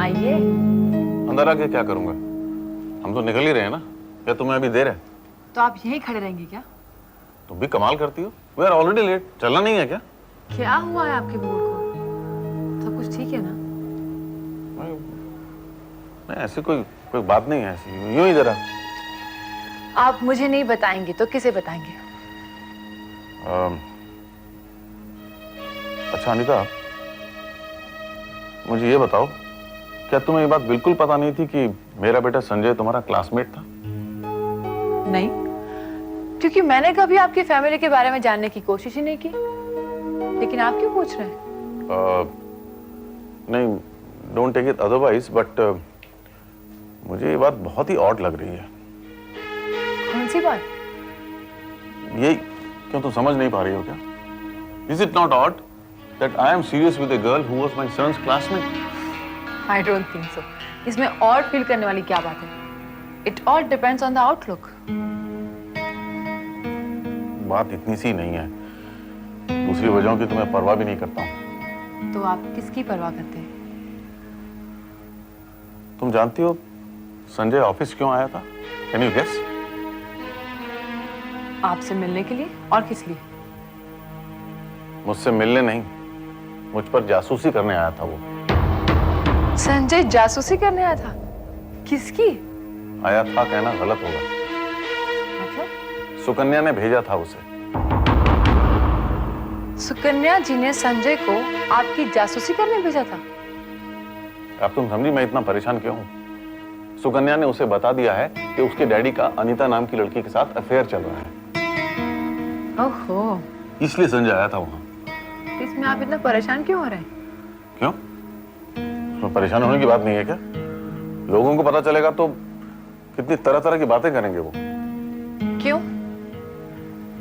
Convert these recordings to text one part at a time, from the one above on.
आइए। अंदर आके क्या करूंगा? हम तो निकल ही रहे हैं ना, क्या तुम्हें अभी देर है? तो आप यहीं खड़े रहेंगे क्या? तुम भी कमाल करती हो। We are already late. चलना नहीं है क्या? क्या हुआ है आपके मूड को? सब कुछ ठीक है ना? नहीं, ऐसी कोई बात नहीं है, ऐसी यूं ही जरा। आप मुझे नहीं बताएंगे तो किसे बताएंगे? अच्छा अनीता, मुझे ये बताओ, क्या तुम्हें ये बात बिल्कुल पता नहीं थी कि मेरा बेटा संजय तुम्हारा क्लासमेट था? नहीं, क्योंकि मैंने कभी आपकी फैमिली के बारे में जानने की कोशिश ही नहीं की। लेकिन आप क्यों पूछ रहे हैं? नहीं, don't take it otherwise, but मुझे ये बात बहुत ही ऑड लग रही है। कौन सी बात? ये क्यों तुम समझ नहीं पा रही हो क्या? Is it not odd that I am serious with a girl who was my son's classmate? I don't think so. इसमें और फील करने वाली क्या बात है? It all depends on the outlook. बात इतनी सी नहीं है, दूसरी वजहों की तुम्हें परवाह भी नहीं करता हूँ। तो आप किसकी परवाह करते हैं? तुम जानती हो संजय ऑफिस क्यों आया था? Can you guess? आपसे मिलने के लिए और किस लिए? मुझसे मिलने नहीं, मुझ पर जासूसी करने आया था वो। संजय जासूसी करने आया था? किसकी? आया था कहना गलत होगा। मतलब? सुकन्या ने भेजा था उसे। सुकन्या जी ने संजय को आपकी जासूसी करने भेजा था? अब तुम समझी मैं इतना परेशान क्यों हूं? सुकन्या ने उसे बता दिया है कि उसके डैडी का अनीता नाम की लड़की के साथ अफेयर चल रहा है। ओहो, इसलिए संजय आया था वहां। इसमें आप इतना परेशान क्यों हो रहे हैं? क्यों? इसमें परेशान होने की बात नहीं है क्या? लोगों को पता चलेगा तो कितनी तरह तरह की बातें करेंगे वो। क्यों?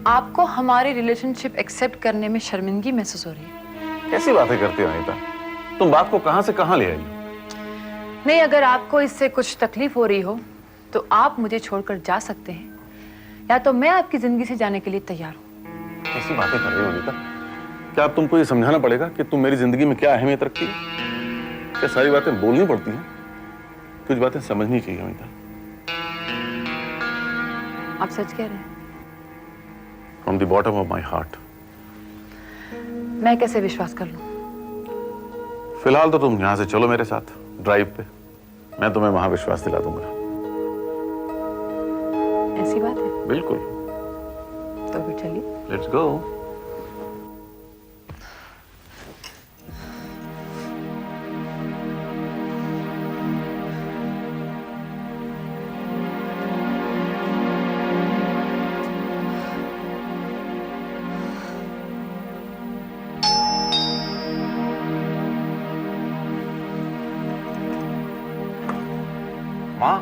आपको हमारी रिलेशनशिप एक्सेप्ट करने में शर्मिंदगी महसूस हो रही है? कैसी बातें करती हो अनीता? तुम बात को कहां से कहां ले आई? नहीं, अगर आपको इससे कुछ तकलीफ हो रही हो तो आप मुझे छोड़कर जा सकते हैं, या तो मैं आपकी जिंदगी से जाने के लिए तैयार हूं। कैसी बातें कर रही हो अनीता? क्या अब तुमको ये समझाना पड़ेगा कि तुम मेरी जिंदगी में क्या अहमियत रखती है? क्या सारी बातें बोलनी पड़ती हैं? कुछ बातें समझनी चाहिए अनीता। आप सच कह रहे हैं? From the bottom of my heart. मैं कैसे विश्वास कर लूं? फिलहाल तो तुम यहां से चलो मेरे साथ ड्राइव पे, मैं तुम्हें वहां विश्वास दिला दूंगा। ऐसी बात है? बिल्कुल। तो फिर चलिए। Let's go. माँ,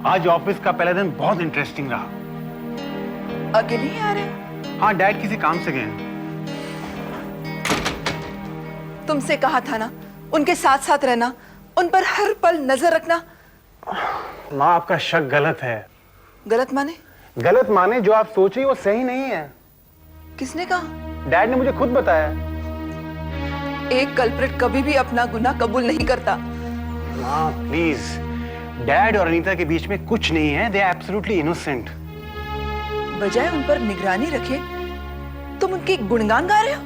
आज ऑफिस का पहला दिन बहुत इंटरेस्टिंग रहा। अकेले ही आ रहे हैं? हाँ, डैड किसी काम से गए हैं। तुमसे कहा था ना, उनके साथ साथ रहना, उन पर हर पल नजर रखना। माँ, आपका शक गलत है। गलत माने? गलत माने जो आप सोच रही हो वो सही नहीं है। किसने कहा? डैड ने मुझे खुद बताया। एक कल्प्रिट कभी भी अपना गुनाह कबूल नहीं करता। माँ प्लीज, डैड और अनीता के बीच में कुछ नहीं है। They are absolutely innocent. बजाय उन पर निगरानी रखे तुम उनके गुणगान गा रहे हो।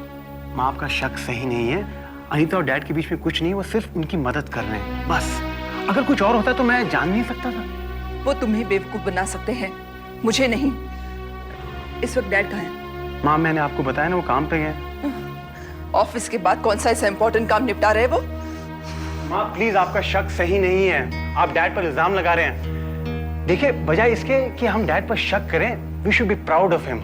माँ, आपका शक सही नहीं है। अनीता और डैड के बीच में कुछ नहीं, वो सिर्फ उनकी मदद कर रहे हैं बस। अगर कुछ और होता तो मैं जान नहीं सकता था। वो तुम्हें बेवकूफ बना सकते हैं, मुझे नहीं। इस वक्त डैड कहाँ है? माँ, मैंने आपको बताया ना, वो काम पे गए। ऑफिस के बाद कौन सा ऐसा इंपॉर्टेंट काम निपटा रहे वो? माँ प्लीज, आपका शक सही नहीं है। आप डैड पर इल्जाम लगा रहे हैं। देखिए, बजाय इसके कि हम डैड पर शक करें, we should be proud of him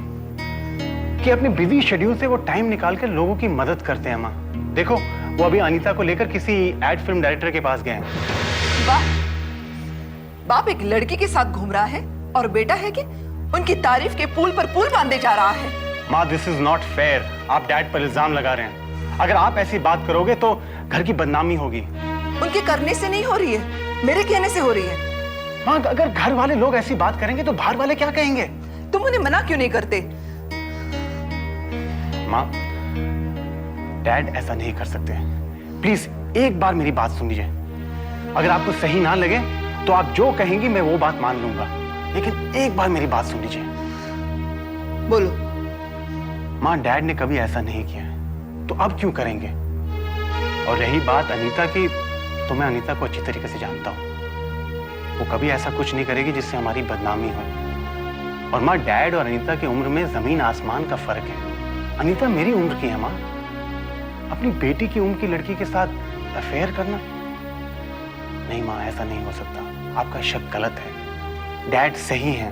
कि अपने बिजी शेड्यूल से वो टाइम निकाल कर लोगों की मदद करते हैं। माँ देखो, वो अभी अनीता को लेकर किसी एड फिल्म डायरेक्टर के पास गए हैं। वाह, बाप एक लड़की के साथ घूम रहा है और बेटा है कि उनकी तारीफ के पुल पर पुल बांधे जा रहा है। माँ, दिस इज नॉट फेयर। आप डैड पर इल्जाम लगा रहे हैं। अगर आप ऐसी बात करोगे तो घर की बदनामी होगी। उनके करने से नहीं हो रही है, मेरे कहने से हो रही है। माँ, अगर घर वाले लोग ऐसी बात करेंगे तो बाहर वाले क्या कहेंगे? तुम उन्हें मना क्यों नहीं करते? माँ, डैड ऐसा नहीं कर सकते। प्लीज एक बार मेरी बात सुन लीजिए। अगर आपको सही ना लगे तो आप जो कहेंगी मैं वो बात मान लूंगा, लेकिन एक बार मेरी बात सुन लीजिए। बोलो। माँ, डैड ने कभी ऐसा नहीं किया है, तो अब क्यों करेंगे? और रही बात अनीता की, तो मैं अनीता को अच्छी तरीके से जानता हूँ। वो कभी ऐसा कुछ नहीं करेगी जिससे हमारी बदनामी हो। और माँ, डैड और अनीता की उम्र में जमीन आसमान का फर्क है। अनीता मेरी उम्र की है माँ। अपनी बेटी की उम्र की लड़की के साथ अफेयर करना? नहीं माँ, ऐसा नहीं हो सकता। आपका शक गलत है, डैड सही है।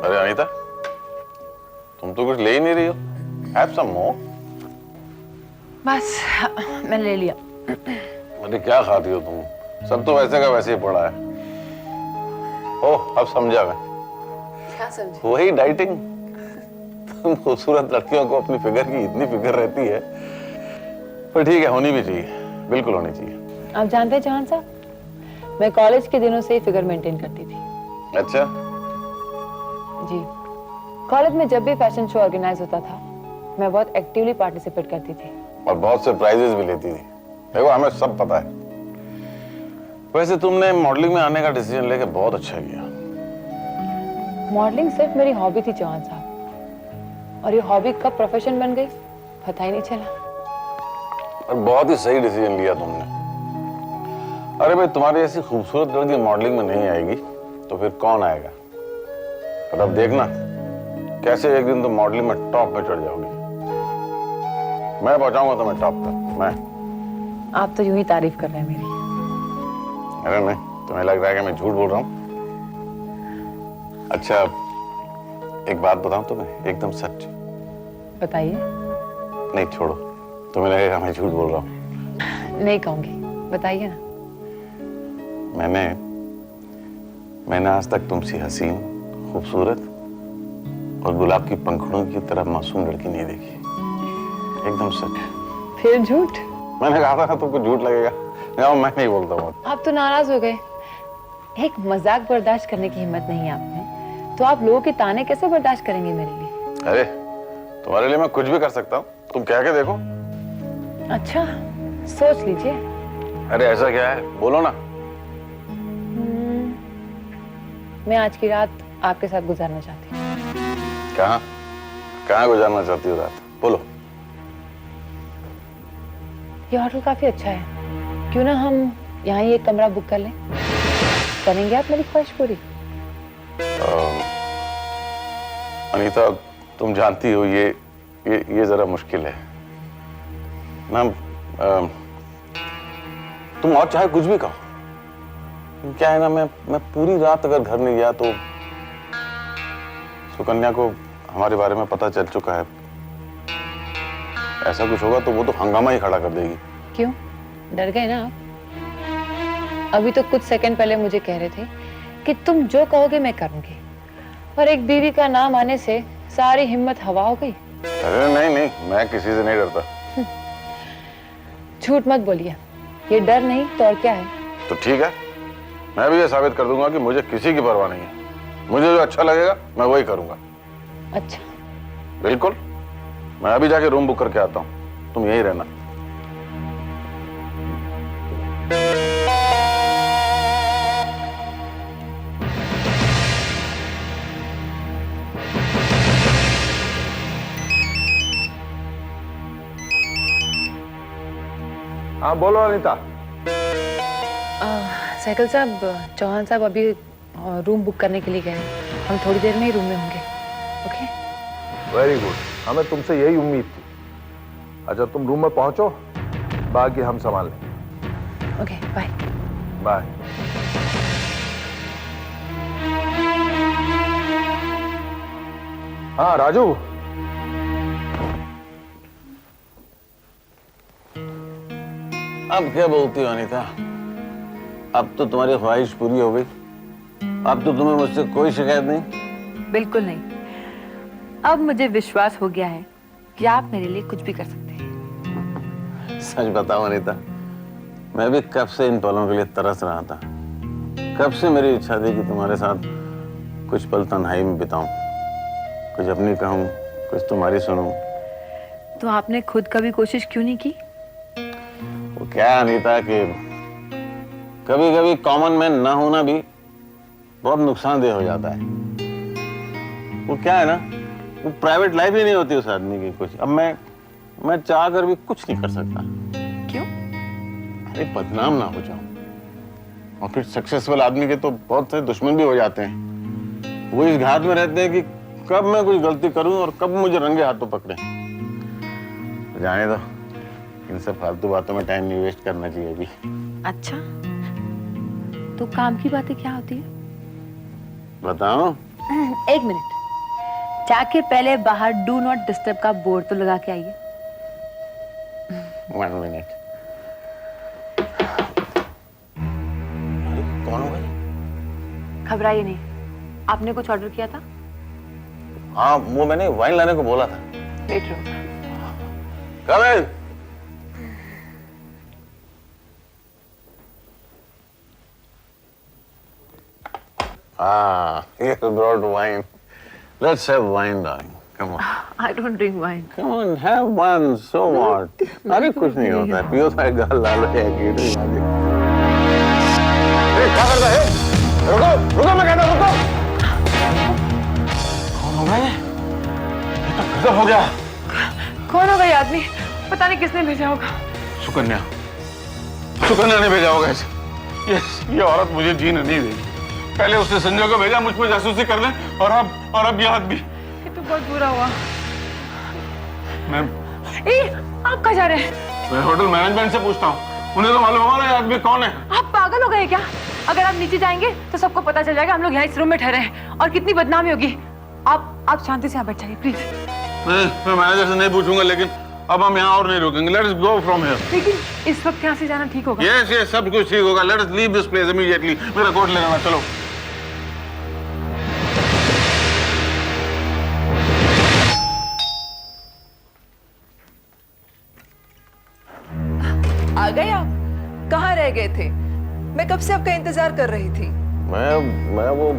अरे अनीता, तुम तो कुछ ले ही नहीं रही हो। Have some more? बस मैंने ले लिया। अरे क्या खाती हो तुम? सब तो वैसे का वैसे ही पड़ा है। ओह, अब समझा मैं। क्या समझे? वही डाइटिंग। तुम खूबसूरत लड़कियों को अपनी फिगर की इतनी फिक्र रहती है, पर ठीक है, होनी भी चाहिए, बिल्कुल होनी चाहिए। आप जानते हैं चौहान साहब, मैं कॉलेज के दिनों से ही फिगर मेंटेन करती थी। अच्छा, जी, कॉलेज में जब भी फैशन शो ऑर्गेनाइज होता था, मैं बहुत एक्टिवली पार्टिसिपेट करती थी और बहुत से प्राइजेस भी लेती थी। देखो, हमें सब पता है। वैसे तुमने मॉडलिंग में आने का डिसीजन लेके बहुत अच्छा किया। मॉडलिंग सिर्फ मेरी हॉबी थी चौहान साहब, और ये हॉबी कब प्रोफेशन बन गई पता ही नहीं चला। और बहुत ही सही डिसीजन लिया तुमने। अरे भाई, तुम्हारी ऐसी खूबसूरत लड़की मॉडलिंग में नहीं आएगी तो फिर कौन आएगा? और अब देखना कैसे एक दिन तुम मॉडलिंग में टॉप में चढ़ जाओगी। मैं पहुंचाऊंगा तुम्हें टॉप तक। मैं? आप तो यूं ही तारीफ कर रहे हैं मेरी। अरे नहीं, तुम्हें लग रहा है कि मैं झूठ बोल रहा हूँ? अच्छा, एक बात बताऊं तुम्हें, एकदम सच। बताइए। नहीं छोड़ो, तुम्हें लगेगा मैं झूठ बोल रहा हूँ। नहीं कहूंगी, बताइए ना। मैंने आज तक तुमसे हसीन, खूबसूरत और गुलाब की पंखुड़ों की तरह मासूम लड़की नहीं देखी। एकदम सच। फिर झूठ? मैंने कहा था ना तुमको झूठ लगेगा। जाओ, मैं नहीं बोलता हूँ। आप तो नाराज हो गए। एक मजाक बर्दाश्त करने की हिम्मत नहीं है आप में, तो आप लोगों के ताने कैसे बर्दाश्त करेंगे मेरे लिए? अरे, तुम्हारे लिए मैं कुछ भी कर सकता हूँ, तुम कह के देखो। अच्छा, सोच लीजिए। अरे ऐसा क्या है, बोलो ना। मैं आज की रात आपके साथ गुजारना चाहती हूँ। कहाँ गुजारना चाहती हो रात? बोलो। ये होटल काफी अच्छा है, क्यों ना हम यहाँ ही एक कमरा बुक कर लें? करेंगे आप मेरी ख्वाहिश पूरी? अनीता, तुम जानती हो ये जरा मुश्किल है ना। तुम और चाहे कुछ भी कहो, क्या है ना, मैं पूरी रात अगर घर नहीं गया तो सुकन्या को हमारे बारे में पता चल चुका है। ऐसा कुछ होगा तो वो तो हंगामा ही खड़ा कर देगी। क्यों, डर गए ना आप? अभी तो कुछ सेकंड पहले मुझे कह रहे थे कि तुम जो कहोगे मैं करूंगी, और एक बीवी का नाम आने से सारी हिम्मत हवा हो गई। अरे नहीं, मैं किसी से नहीं डरता। झूठ मत बोलिए, ये डर नहीं तो और क्या है? तो ठीक है, मैं भी ये साबित कर दूंगा कि मुझे किसी की परवाह नहीं है। मुझे जो अच्छा लगेगा मैं वही करूंगा। अच्छा, बिल्कुल। मैं अभी जाके रूम बुक करके आता हूँ, तुम यहीं रहना। हाँ बोलो अनीता। साइकिल साहब, चौहान साहब अभी रूम बुक करने के लिए गए हैं। हम थोड़ी देर में ही रूम में होंगे। ओके? वेरी गुड, हमें तुमसे यही उम्मीद थी। अच्छा, तुम रूम में पहुंचो, बाकी हम संभाल लेंगे। Okay, bye. बाय। हाँ राजू, अब क्या बोलती हो अनीता? अब तो तुम्हारी ख्वाहिश पूरी हो गई। अब तो तुम्हें मुझसे कोई शिकायत नहीं? बिल्कुल नहीं। अब मुझे विश्वास हो गया है कि आप मेरे लिए कुछ भी कर सकते हैं। सच बताओ अनीता, मैं भी कब से इन पलों के लिए तरस रहा था। कब से मेरी इच्छा थी कि तुम्हारे साथ कुछ पल तन्हाई में बिताऊं, कुछ अपनी कहूं, कुछ तुम्हारी सुनूं। तो आपने खुद कभी कोशिश क्यों नहीं की? वो क्या है अनीता कि कभी कभी कॉमन मैन ना होना भी बहुत नुकसानदेह हो जाता है। वो क्या है ना, वो प्राइवेट लाइफ ही नहीं होती उस आदमी की कुछ। अब मैं चाह कर भी कुछ नहीं कर सकता। क्यों? अरे बदनाम ना हो जाऊं, और फिर सक्सेसफुल आदमी के तो बहुत से दुश्मन भी हो जाते हैं। वो इस घात में रहते हैं कि कब मैं कुछ गलती करूं और कब मुझे रंगे हाथों पकड़े। जाने दो, इन सब फालतू बातों में टाइम नहीं वेस्ट करना चाहिए अभी। अच्छा, तो काम की बातें क्या होती है? बताओ। एक मिनट, जाके पहले बाहर डू नॉट डिस्टर्ब का बोर्ड तो लगा के आइए। 1 मिनट। कौन हो गई? घबराइए नहीं, आपने कुछ ऑर्डर किया था? हाँ, वो मैंने वाइन लाने को बोला था। वेट रो। Come in. Ah, you brought wine. Let's have wine, darling. Come on. I don't drink wine. Come on, have one. So what? अरे कुछ नहीं होता है। पियो तो एक गाल लाल हो जाएगी। क्या करता है? रुको, रुको, मैं कहता हूँ रुको। कौन हो गया? ये तो गजब हो गया। कौन होगा ये आदमी? पता नहीं किसने भेजा होगा। सुकन्या, सुकन्या ने भेजा होगा इसे। ये औरत मुझे जीने नहीं देगी। पहले उसने संजय को भेजा मुझ पर जासूसी करने, और अब ये आदमी। ये तो बहुत बुरा हुआ। मैं आप कहाँ जा रहे हैं? मैं होटल मैनेजमेंट से पूछता हूँ, उन्हें तो मालूम होगा ना ये आदमी कौन है। आप पागल हो गए क्या? अगर आप नीचे जाएंगे तो सबको पता चल जाएगा हम लोग यहाँ इस रूम में ठहरे हैं, और कितनी बदनामी होगी। आप शांति से यहाँ बैठ जाइए प्लीज। मैं मैनेजर से नहीं पूछूंगा, लेकिन अब हम यहाँ और नहीं रुकेंगे। Let's go from here. लेकिन इस वक्त यहाँ से जाना ठीक होगा? यस यस, सब कुछ ठीक होगा। Let's leave this place immediately. मेरा कोट लेना है, चलो। आ गए आप? कहाँ रह गए थे? मैं कब से आपका इंतजार कर रही थी। मैं वो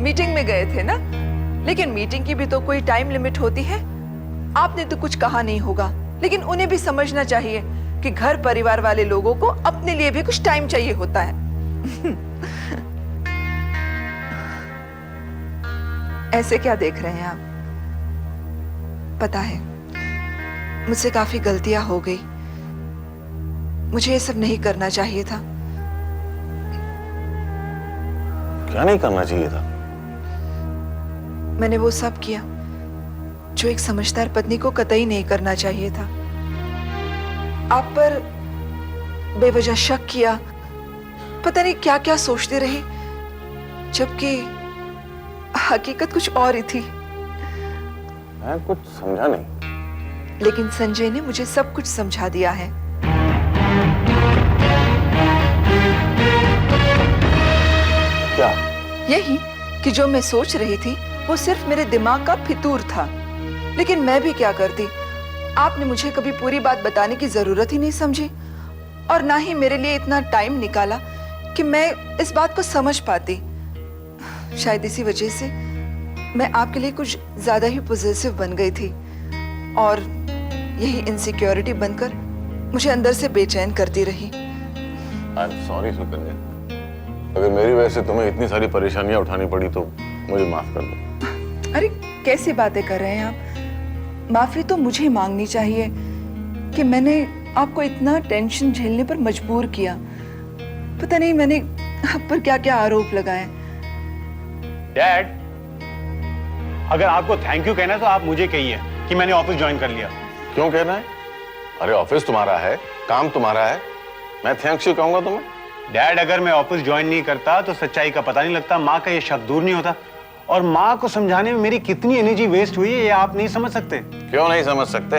मीटिंग में गए थे ना? लेकिन मीटिंग की भी तो कोई टाइम लिमिट होती है। आपने तो कुछ कहा नहीं होगा, लेकिन उन्हें भी समझना चाहिए कि घर परिवार वाले लोगों को अपने लिए भी कुछ टाइम चाहिए होता है। ऐसे क्या देख रहे हैं आप? पता है, मुझसे काफी गलतियां हो गई। मुझे ये सब नहीं करना चाहिए था। क्या नहीं करना चाहिए था? मैंने वो सब किया जो एक समझदार पत्नी को कतई नहीं करना चाहिए था। आप पर बेवजह शक किया, पता नहीं क्या क्या सोचती रही, जबकि हकीकत कुछ और ही थी। मैं कुछ समझा नहीं। लेकिन संजय ने मुझे सब कुछ समझा दिया है। क्या? यही कि जो मैं सोच रही थी वो सिर्फ मेरे दिमाग का फितूर था। लेकिन मैं भी क्या करती, आपने मुझे कभी पूरी बात बताने की जरूरत ही नहीं समझी, और ना ही मेरे लिए इतना टाइम निकाला कि मैं इस बात को समझ पाती। शायद इसी वजह से मैं आपके लिए कुछ ज्यादा ही पॉजिटिव बन गई थी, और यही इनसिक्योरिटी बनकर मुझे अंदर से बेचैन करती रही। आई एम सॉरी सुकन्या, अगर मेरी वजह से तुम्हें इतनी सारी परेशानियां उठानी पड़ी तो मुझे माफ कर दो। अरे कैसी बातें कर रहे हैं आप? माफी तो मुझे मांगनी चाहिए कि मैंने आपको इतना टेंशन झेलने पर मजबूर किया। पता नहीं मैंने आप पर क्या क्या आरोप लगाए। डैड, अगर आपको थैंक यू कहना है तो आप मुझे कहिए कि मैंने ऑफिस ज्वाइन कर लिया। क्यों कहना है? अरे ऑफिस तुम्हारा है, काम तुम्हारा है, मैं थैंक्स यू कहूंगा तुम्हें? डैड, अगर मैं ऑफिस ज्वाइन नहीं करता तो सच्चाई का पता नहीं लगता, माँ का ये शक दूर नहीं होता, और माँ को समझाने में मेरी कितनी एनर्जी वेस्ट हुई है ये आप नहीं समझ सकते। क्यों नहीं समझ सकते?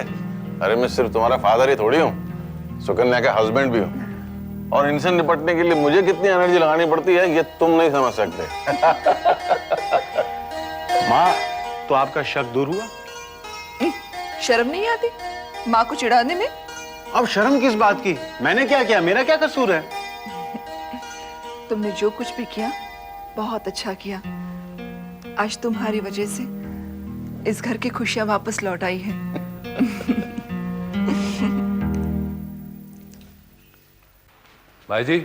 अरे मैं सिर्फ तुम्हारा फादर ही थोड़ी हूँ, सुकन्या का हस्बैंड भी हूँ, और इनसे निपटने के लिए मुझे कितनी एनर्जी लगानी पड़ती है ये तुम नहीं समझ सकते। माँ, तो आपका शक दूर हुआ? शर्म नहीं आती माँ को चिढ़ाने में? अब शर्म किस बात की? मैंने क्या किया? मेरा क्या कसूर है? तुमने जो कुछ भी किया बहुत अच्छा किया। आज तुम्हारी वजह से इस घर की खुशियां वापस लौट आई है। भाई जी,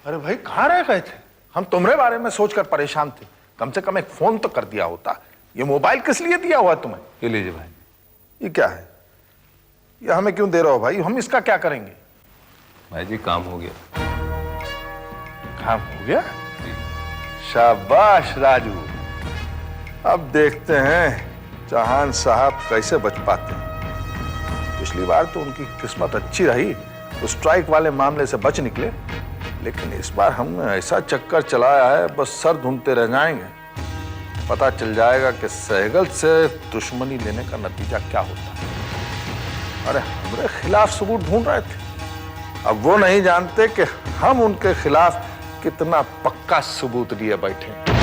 अरे भाई कहाँ रह गए थे? हम तुम्हारे बारे में सोचकर परेशान थे। कम से कम एक फोन तो कर दिया होता। ये मोबाइल किस लिए दिया हुआ है तुम्हें? ये लीजिए भाई। ये क्या है? ये हमें क्यों दे रहे हो भाई? हम इसका क्या करेंगे? भाई जी काम हो गया। काम हो गया? शाबाश राजू। अब देखते हैं जहान साहब कैसे बच पाते हैं। पिछली बार तो उनकी किस्मत अच्छी रही, तो स्ट्राइक वाले मामले से बच निकले, लेकिन इस बार हमने ऐसा चक्कर चलाया है बस सर ढूंढते रह जाएंगे। पता चल जाएगा कि सहगल से दुश्मनी लेने का नतीजा क्या होता है। अरे हमारे खिलाफ सबूत ढूंढ रहे थे, अब वो नहीं जानते कि हम उनके खिलाफ कितना पक्का सबूत लिए बैठे।